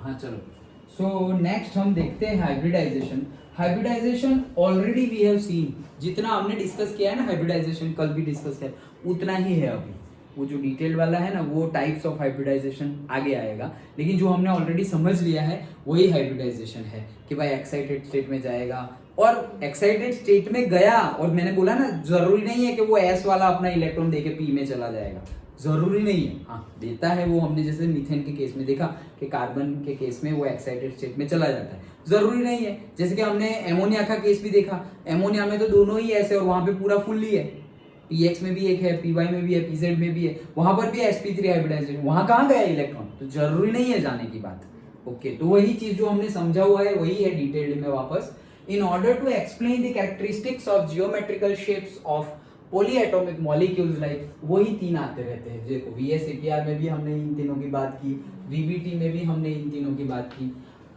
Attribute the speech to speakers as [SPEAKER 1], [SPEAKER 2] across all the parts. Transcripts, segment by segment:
[SPEAKER 1] हाँ चलो, so next हम देखते हैं hybridization. Hybridization already we have seen, जितना हमने डिस्कस किया है ना हाइब्रिडाइजेशन, कल भी डिस्कस किया, उतना ही है अभी। वो जो डिटेल वाला है ना, वो टाइप्स ऑफ हाइब्रिडाइजेशन आगे आएगा, लेकिन जो हमने ऑलरेडी समझ लिया है वही हाइब्रिडाइजेशन है कि भाई एक्साइटेड स्टेट में जाएगा, और एक्साइटेड स्टेट में गया, और मैंने बोला ना जरूरी नहीं है कि वो एस वाला अपना इलेक्ट्रॉन देके पी में चला जाएगा, जरूरी नहीं है। हाँ देता है वो, हमने जैसे मीथेन के केस में देखा कि कार्बन के केस में वो एक्साइटेड स्टेट में चला जाता है, जरूरी नहीं है। जैसे कि हमने एमोनिया का केस भी देखा, एमोनिया में तो दोनों ही ऐसे, और वहां पे पूरा फुल्ली है, पीएक्स में भी एक है, पीवाई में भी है, पीजेड में भी है, वहां पर भी sp3 हाइब्रिडाइजेशन, वहां कहाँ गया इलेक्ट्रॉन, तो जरूरी नहीं है जाने की बात। ओके, तो वही चीज जो हमने समझा हुआ है वही है डिटेल्ड में वापस। In order to explain the characteristics of geometrical shapes of polyatomic molecules, like वही तीन आते रहते हैं। देखो VSAPR में भी हमने इन तीनों की बात की, VBT में भी हमने इन तीनों की बात की।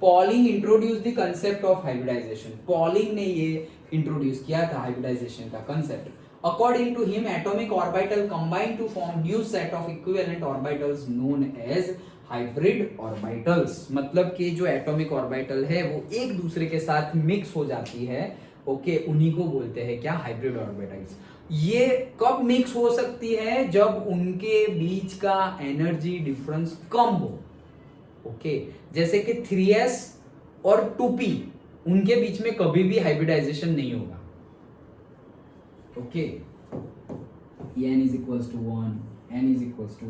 [SPEAKER 1] Pauling introduce the concept of hybridization, Pauling ने ये इंट्रोड्यूस किया था हाइब्रिडाइजेशन का concept. According to him, atomic orbital combine to form new set of equivalent orbitals known as hybrid orbitals। मतलब कि जो एटॉमिक ऑर्बिटल है वो एक दूसरे के साथ मिक्स हो जाती है, ओके, उन्हीं को बोलते हैं क्या, हाइब्रिड ऑर्बिटल्स। ये कब मिक्स हो सकती है, जब उनके बीच का एनर्जी डिफरेंस कम हो, ओके। जैसे कि 3s और 2p, उनके बीच में कभी भी हाइब्रिडाइजेशन नहीं होगा, okay, n is equals to 1, n is equals to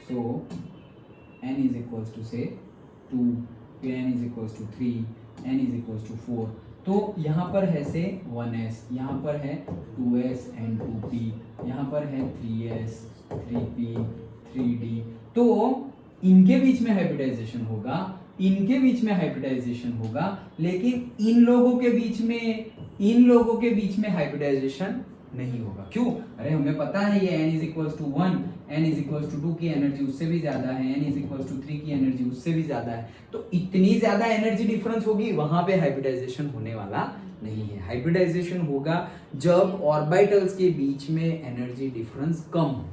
[SPEAKER 1] so n is equals to say 2, n is equals to 3, n is equals to 4, तो यहाँ पर है से 1s, यहाँ पर है 2s and 2p, यहाँ पर है 3s 3p 3d, तो इनके बीच में हाइब्रिडाइजेशन होगा, इनके बीच में हाइब्रिडाइजेशन होगा, लेकिन इन लोगों के बीच में हाइब्रिडाइजेशन नहीं होगा। क्यों? अरे हमें पता है ये n is equals to 1, n is equals to 2 की एनर्जी उससे भी ज्यादा है, n is equals to 3 की एनर्जी उससे भी ज्यादा है, तो इतनी ज्यादा एनर्जी डिफरेंस होगी, वहां पे हाइब्रिडाइजेशन होने वाला नहीं है। हाइब्रिडाइजेशन होगा जब ऑर्बिटल्स के बीच में एनर्जी डिफरेंस कम हो,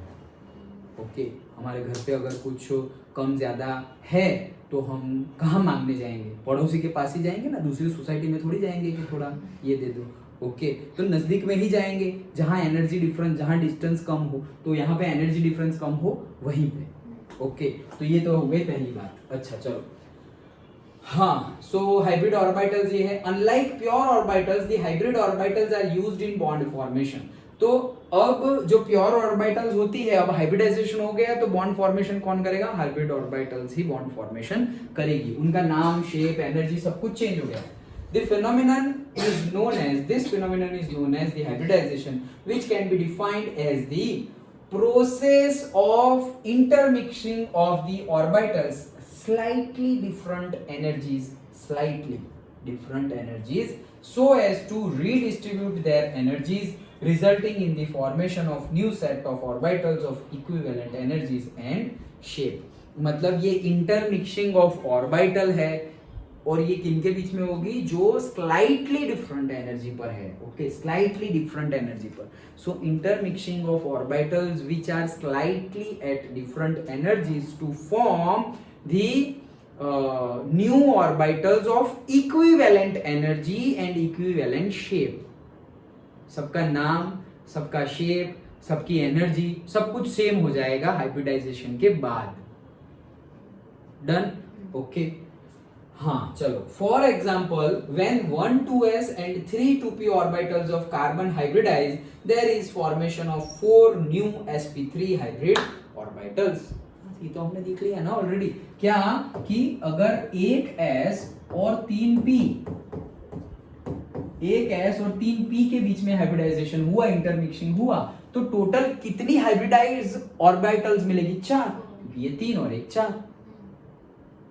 [SPEAKER 1] ओके। हमारे घर पे अगर कुछ कम ज्यादा है तो हम कहाँ मांगने जाएंगे, पड़ोसी के पास ही जाएंगे ना, दूसरी सोसाइटी में थोड़ी जाएंगे कि थोड़ा ये दे दो, ओके। तो नजदीक में ही जाएंगे जहाँ एनर्जी डिफरेंस, जहाँ डिस्टेंस कम हो, तो यहाँ पे एनर्जी डिफरेंस कम हो वहीं पे, ओके। तो ये तो हो गई पहली बात। अच्छा चलो, हाँ, सो हाइब्रिड ऑर्बिटल्स ये है। Unlike pure orbitals, the hybrid orbitals are used in bond formation. तो अब जो प्योर ऑर्बिटल्स होती है, अब हाइब्रिडाइजेशन हो गया तो बॉन्ड फॉर्मेशन कौन करेगा, हाइब्रिड ऑर्बिटल्स ही बॉन्ड फॉर्मेशन करेगी, उनका नाम, शेप, एनर्जी सब कुछ चेंज हो गया। This phenomenon is known as the hybridization, which can be defined as the process of intermixing of the orbitals slightly different energies so as to redistribute their energies, resulting in the formation of new set of orbitals of equivalent energies and shape। मतलब ये intermixing of orbital है, और ये किनके बीच में होगी, जो slightly different energy पर है, ओके, स्लाइटली डिफरेंट एनर्जी पर। So intermixing of orbitals which are slightly at different energies to form the new orbitals of equivalent energy and equivalent shape. सबका नाम, सबका शेप, सबकी एनर्जी सब कुछ सेम हो जाएगा हाइब्रिडाइजेशन के बाद। Done, okay. हाँ चलो, for example when 1 2s and 3 2p orbitals of carbon hybridize, there is formation of 4 new sp3 hybrid orbitals। ये तो हमने देख लिया ना ऑलरेडी, क्या कि अगर एक s और 3p, एक s और 3p के बीच में हाइब्रिडाइजेशन हुआ, इंटरमिक्सिंग हुआ, तो टोटल कितनी हाइब्रिडाइज ऑर्बिटल्स मिलेगी, 4, क्योंकि ये 3 और एक 4,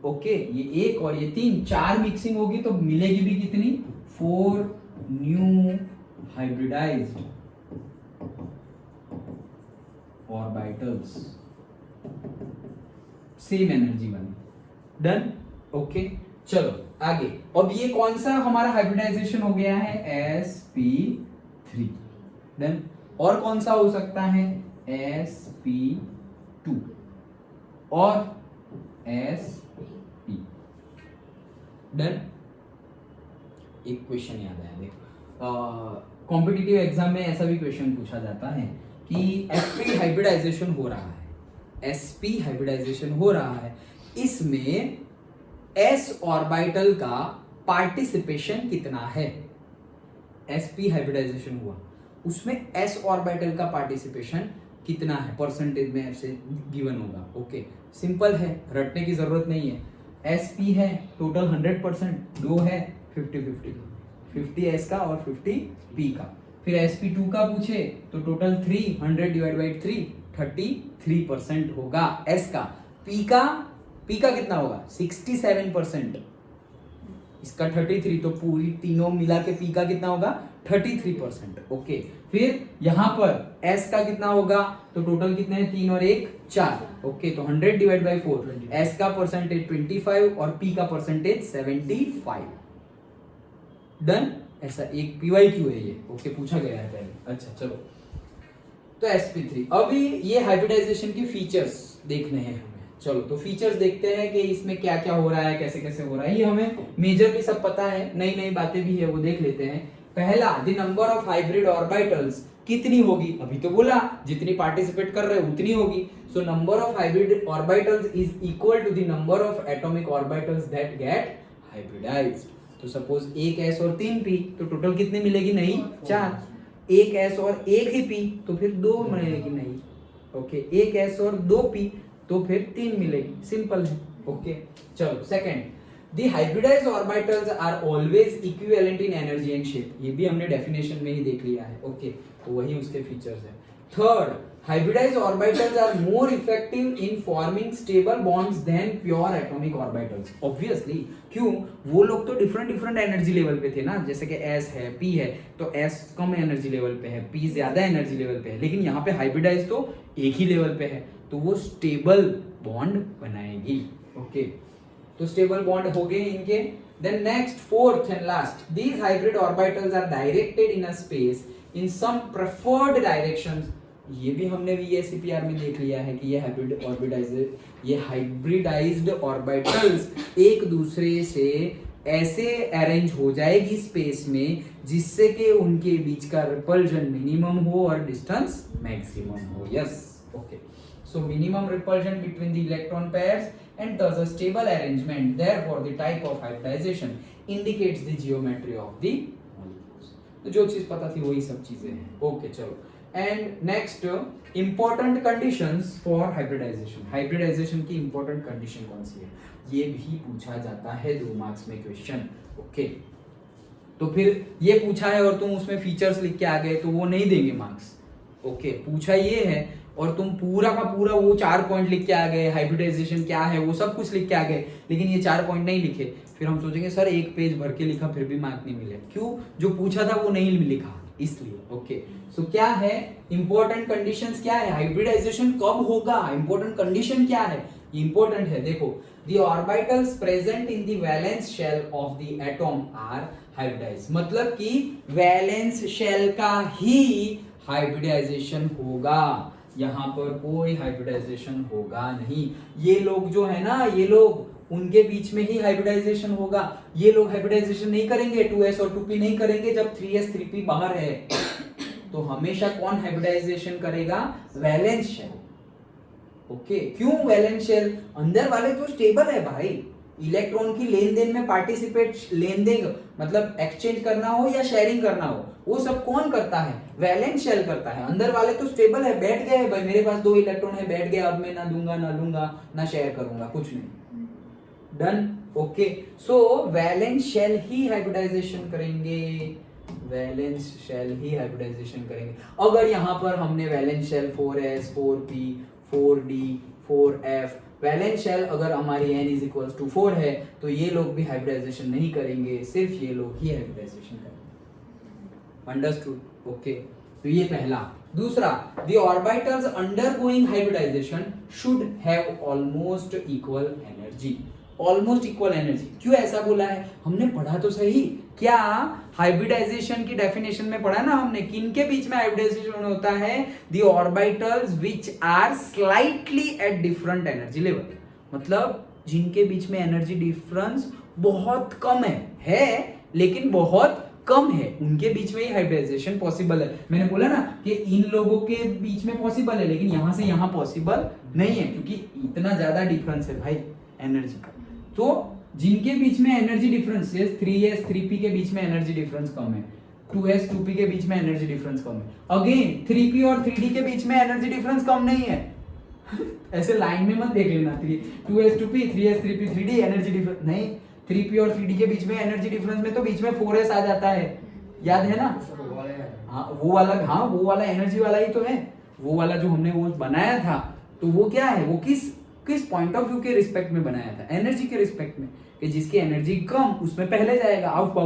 [SPEAKER 1] ओके, ये एक और ये 3, 4 मिक्सिंग होगी तो मिलेगी भी कितनी, 4 new hybridised orbitals, same energy वाली। Done, okay. चलो आगे, अब ये कौन सा हमारा हाइब्रिडाइजेशन हो गया है, sp3। डन, और कौन सा हो सकता है, sp2, और sp डन। एक क्वेश्चन याद आया, देखो कॉम्पिटिटिव एग्जाम में ऐसा भी क्वेश्चन पूछा जाता है कि sp हाइब्रिडाइजेशन हो रहा है, sp हाइब्रिडाइजेशन हो रहा है, इसमें s ऑर्बिटल का पार्टिसिपेशन कितना है। sp हाइब्रिडाइजेशन हुआ, उसमें s ऑर्बिटल का पार्टिसिपेशन कितना है, परसेंटेज में ऐसे गिवन होगा। ओके सिंपल है, रटने की जरूरत नहीं है। sp है टोटल 100%, दो है 50-50, 50 s का और 50 p का। फिर sp2 का पूछे तो टोटल 300 डिवाइड बाई 3 33% होगा s का। p का कितना होगा 67%, इसका 33, तो पूरी तीनों मिला के p का कितना होगा 33%। ओके फिर यहां पर s का कितना होगा, तो टोटल कितने हैं 3 और 1 4। ओके तो 100 डिवाइड बाई 4, s का परसेंटेज 25 और p का परसेंटेज 75। डन। ऐसा एक PYQ है ये, ओके पूछा गया है पहले। अच्छा चलो, तो sp3 अभी ये हाइब्रिडाइजेशन के फीचर्स देखने हैं हमें। चलो तो फीचर्स देखते हैं कि इसमें क्या क्या हो रहा है, कैसे कैसे हो रहा है। ये हमें मेजर भी सब पता है, नई नई बातें भी है, वो देख लेते हैं। पहला, the number of hybrid orbitals कितनी होगी, अभी तो बोला जितनी पार्टिसिपेट कर रहे हैं उतनी होगी। So number of hybrid orbitals is equal to the number of atomic orbitals that get hybridized. तो सपोज एक s और 3 p, तो टोटल कितनी मिलेगी, नहीं 4। एक s और एक ही p, तो फिर 2 मिलेगी, नहीं। ओके एक s और 2 p, तो फिर 3 मिलेगी, सिंपल है। ओके चलो second, the hybridized orbitals are always equivalent in energy and shape, ये भी हमने डेफिनेशन में ही देख लिया है। ओके तो वही उसके फीचर्स है। Third, hybridized orbitals are more effective in forming stable bonds than pure atomic orbitals. Obviously, क्यों, वो लोग तो डिफरेंट एनर्जी लेवल पे थे ना, जैसे कि s है p है, तो s कम एनर्जी लेवल पे है, p ज्यादा एनर्जी लेवल पे है, लेकिन यहाँ पे हाइब्रिडाइज तो एक ही लेवल पे है, तो वो स्टेबल बॉन्ड बनाएगी। ओके तो स्टेबल बॉन्ड हो गए इनके। Then next, fourth and last, these hybrid orbitals are directed in a space in some preferred directions. ये भी हमने VSEPR में देख लिया है कि ये हाइब्रिडाइज्ड ऑर्बिटल्स एक दूसरे से ऐसे अरेंज हो जाएगी स्पेस में जिससे कि उनके बीच का रिपल्जन मिनिमम हो और डिस्टेंस मैक्सिमम हो। Yes okay, so minimum repulsion between the electron pairs and thus a stable arrangement, therefore the type of hybridization indicates the geometry of the molecules। तो जो चीज पता थी वही सब चीजें हैं। ओके चलो, and next, important conditions for hybridization. Hybridization की इंपॉर्टेंट कंडीशन कौन सी है, ये भी पूछा जाता है 2 मार्क्स में क्वेश्चन। ओके तो फिर ये पूछा है और तुम उसमें फीचर्स लिख के आ गए तो वो नहीं देंगे मार्क्स। ओके पूछा ये है और तुम पूरा का पूरा वो 4 पॉइंट लिख के आ गए, हाइब्रिडाइजेशन क्या है वो सब कुछ लिख के आ गए, लेकिन ये 4 पॉइंट नहीं लिखे, फिर हम सोचेंगे सर एक पेज भर के लिखा फिर भी मार्क नहीं मिले। क्यों, जो पूछा था वो नहीं लिखा, इसलिए। ओके सो क्या है इंपॉर्टेंट कंडीशंस, क्या है हाइब्रिडाइजेशन कब होगा, इंपॉर्टेंट कंडीशन क्या है, इंपॉर्टेंट है। देखो, the orbitals present in the valence shell of the atom are hybridized, मतलब कि वैलेंस शेल का ही हाइब्रिडाइजेशन होगा, यहाँ पर कोई हाइब्रिडाइजेशन होगा नहीं। ये लोग जो है ना, ये लोग उनके बीच में ही हाइब्रिडाइजेशन होगा, ये लोग हाइब्रिडाइजेशन नहीं करेंगे, 2s और 2p नहीं करेंगे जब 3s 3p बाहर है। तो हमेशा कौन हाइब्रिडाइजेशन करेगा, वैलेंस शेल। ओके क्यों, वैलेंस शेल अंदर वाले तो स्टेबल है भाई, इलेक्ट्रॉन की लेन देन में पार्टिसिपेट, लेन देन मतलब एक्सचेंज करना हो या शेयरिंग करना हो, वो सब कौन करता है, वैलेंस शेल करता है। अंदर वाले तो स्टेबल है, बैठ गए भाई, मेरे पास 2 इलेक्ट्रॉन है, बैठ गया, अब मैं ना दूंगा ना लूंगा ना शेयर करूंगा, कुछ नहीं। Done. Okay so valence shell ही हाइब्रिडाइजेशन करेंगे, वैलेंस शेल ही हाइब्रिडाइजेशन करेंगे। अगर यहां पर हमने valence shell 4s 4p 4d 4f valence shell अगर हमारी n इज इक्वल टू 4 है, तो ये लोग भी हाइब्रिडाइजेशन नहीं करेंगे, सिर्फ ये लोग ही हाइब्रिडाइजेशन करेंगे। अंडरस्टूड। ओके तो ये पहला। दूसरा, the orbitals undergoing hybridization should have almost equal energy. Almost equal energy क्यों ऐसा बोला है, हमने पढ़ा तो सही, क्या हाइब्रिडाइजेशन की डेफिनेशन में पढ़ा ना हमने, किनके बीच में हाइब्रिडाइजेशन होता है, the orbitals which are slightly at different energy level, मतलब जिनके बीच में एनर्जी डिफरेंस बहुत कम है लेकिन बहुत कम है, उनके बीच में ही हाइब्रिडाइजेशन पॉसिबल है। मैंने बोला ना कि इन लोगों के बीच में पॉसिबल है लेकिन यहां से यहां पॉसिबल नहीं है क्योंकि इतना ज्यादा डिफरेंस है भाई एनर्जी का। तो जिनके बीच में एनर्जी डिफरेंस 3s 3p के बीच में एनर्जी डिफरेंस कम है, 2s 2p के बीच में एनर्जी डिफरेंस कम है, अगेन 3p और 3d के बीच में एनर्जी डिफरेंस कम नहीं है ऐसे लाइन में मत देख लेना 2s 2p 3s 3p 3d energy difference नहीं, 3p और 3d के बीच में एनर्जी डिफरेंस में तो बीच में 4s आ जाता है, याद है ना? हाँ वो वाला एनर्जी वाला ही तो है, वो वाला जो हमने वो बनाया था। तो वो क्या है, वो किस पॉइंट ऑफ व्यू के रिस्पेक्ट में बनाया था, एनर्जी के रिस्पेक्ट में, कि जिसकी एनर्जी कम उसमें पहले जाएगा आउट।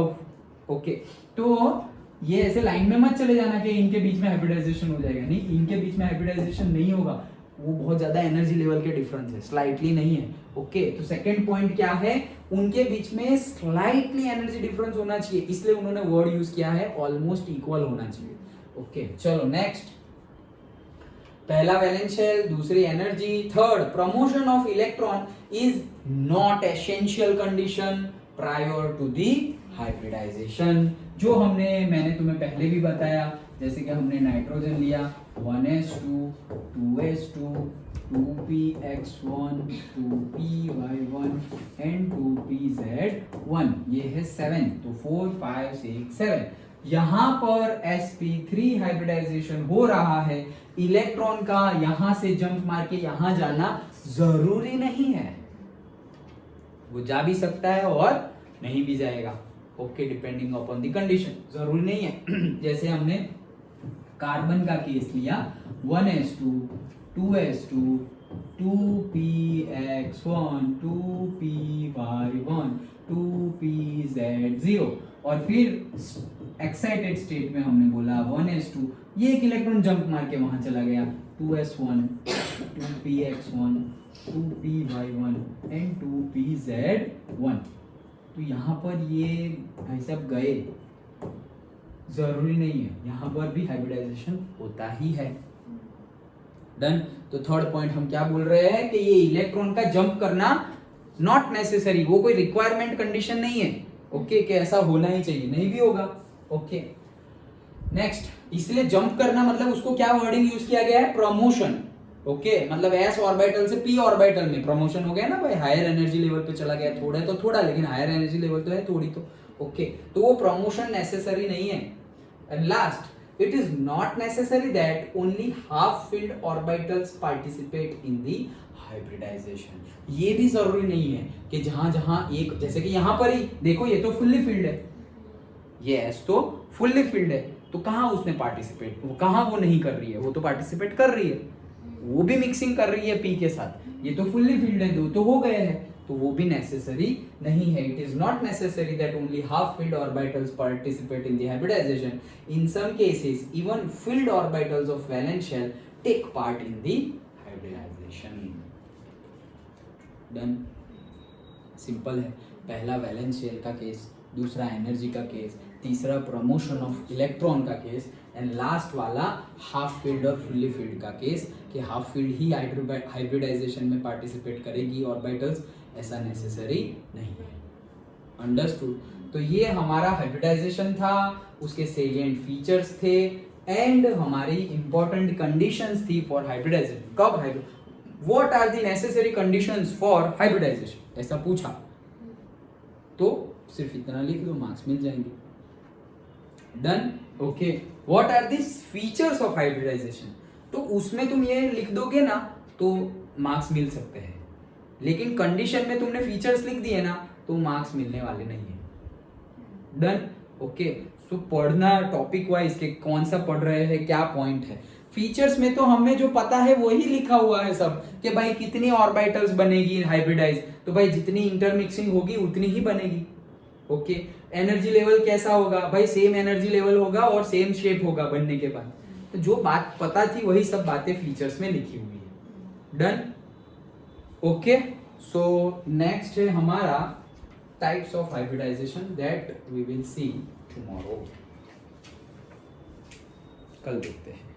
[SPEAKER 1] ओके, तो ये ऐसे लाइन में मत चले जाना कि इनके बीच में हाइब्रिडाइजेशन हो जाएगा, नहीं, इनके बीच में हाइब्रिडाइजेशन नहीं होगा, वो बहुत ज्यादा एनर्जी लेवल के डिफरेंस है, स्लाइटली नहीं है। ओके, तो सेकंड पॉइंट क्या है, उनके बीच में स्लाइटली एनर्जी डिफरेंस होना चाहिए, इसलिए उन्होंने वर्ड यूज किया है ऑलमोस्ट इक्वल होना चाहिए। ओके, चलो नेक्स्ट, पहला वैलेंस शेल, दूसरी energy, third promotion of electron is not essential condition prior to the hybridization. जो मैंने तुम्हें पहले भी बताया, जैसे कि हमने नाइट्रोजन लिया 1s2 2s2 2px1 2py1 and 2pz1, ये है 7, तो 4 5 6 7। यहां पर sp3 हाइब्रिडाइजेशन हो रहा है, इलेक्ट्रॉन का यहां से जंप मार के यहां जाना जरूरी नहीं है, वो जा भी सकता है और नहीं भी जाएगा। Okay, depending upon the condition, जरूरी नहीं है जैसे हमने कार्बन का केस लिया 1s2 2s2 2px1 2py1 2pz0 और फिर एक्साइटेड स्टेट में हमने बोला 1s2, ये एक इलेक्ट्रॉन जंप मार के वहां चला गया 2s1 2px1 2py1 and 2pz1। तो यहाँ पर ये भाई साहब गए, जरूरी नहीं है, यहाँ पर भी हाइब्रिडाइजेशन होता ही है। डन। तो थर्ड पॉइंट हम क्या बोल रहे हैं कि ये इलेक्ट्रॉन का जंप करना नॉट नेसेसरी, वो कोई रिक्वायरमेंट कंडीशन नहीं है। ओके, कि ऐसा होना ही चाहिए, नहीं भी होगा। ओके, नेक्स्ट, इसलिए जंप करना मतलब उसको क्या वर्डिंग यूज किया गया है, प्रमोशन। ओके, मतलब s ऑर्बिटल से p ऑर्बिटल में प्रमोशन हो गया ना भाई, हायर एनर्जी लेवल पे चला गया, थोड़ा तो थोड़ा, लेकिन हायर एनर्जी लेवल तो है थोड़ी तो। ओके, तो वो प्रमोशन नेसेसरी नहीं है। And last, it is not necessary that only half filled orbitals participate in the hybridization। ये भी जरूरी नहीं है कि जहां जहां एक, जैसे कि यहां पर ही देखो, ये तो फुल्ली फिल्ड है, ये S तो फुल्ली फिल्ड है, तो कहां उसने पार्टिसिपेट, वो कहां वो नहीं कर रही है, वो तो पार्टिसिपेट कर रही है, वो भी मिक्सिंग कर रही है P के साथ, ये तो फुल्ली फिल्ड है, दो तो हो गए हैं, तो वो भी नेसेसरी नहीं है। It is not necessary that only half filled orbitals participate in the hybridization. In some cases, even filled orbitals of valence shell take part in the hybridization. Done. Simple है, पहला वैलेंस शेल का case, दूसरा energy का case, तीसरा promotion of electron का case, and last वाला half filled और fully filled का केस, कि हाफ फील्ड ही हाइब्रिडाइजेशन में पार्टिसिपेट करेगी ऑर्बिटल्स, ऐसा नेसेसरी नहीं है। अंडरस्टूड। तो ये हमारा हाइब्रिडाइजेशन था, उसके सेलिएंट फीचर्स थे एंड हमारी इंपॉर्टेंट कंडीशंस थी फॉर हाइब्रिडाइजेशन। कब what are the necessary conditions for hybridization, ऐसा पूछा तो सिर्फ इतना लिख दो, मार्क्स मिल जाएंगे। Done. Okay, what are the features of hybridization, तो उसमें तुम ये लिख दोगे ना तो मार्क्स मिल सकते हैं, लेकिन कंडीशन में तुमने फीचर्स लिख दिए ना तो मार्क्स मिलने वाले नहीं है। डन। ओके, सो पढ़ना टॉपिक वाइज के कौन सा पढ़ रहे हैं, क्या पॉइंट है। फीचर्स में तो हमें जो पता है वही लिखा हुआ है सब, कि भाई कितनी ऑर्बिटल्स बनेगी हाइब्रिडाइज, तो भाई जितनी इंटरमिक्सिंग होगी उतनी ही बनेगी। ओके, एनर्जी लेवल कैसा होगा, भाई सेम एनर्जी लेवल होगा और सेम शेप होगा बनने के बाद। तो जो बात पता थी वही सब बातें फीचर्स में लिखी हुई है। डन। ओके, सो नेक्स्ट है हमारा types of hybridization, that we will see tomorrow, कल देखते हैं।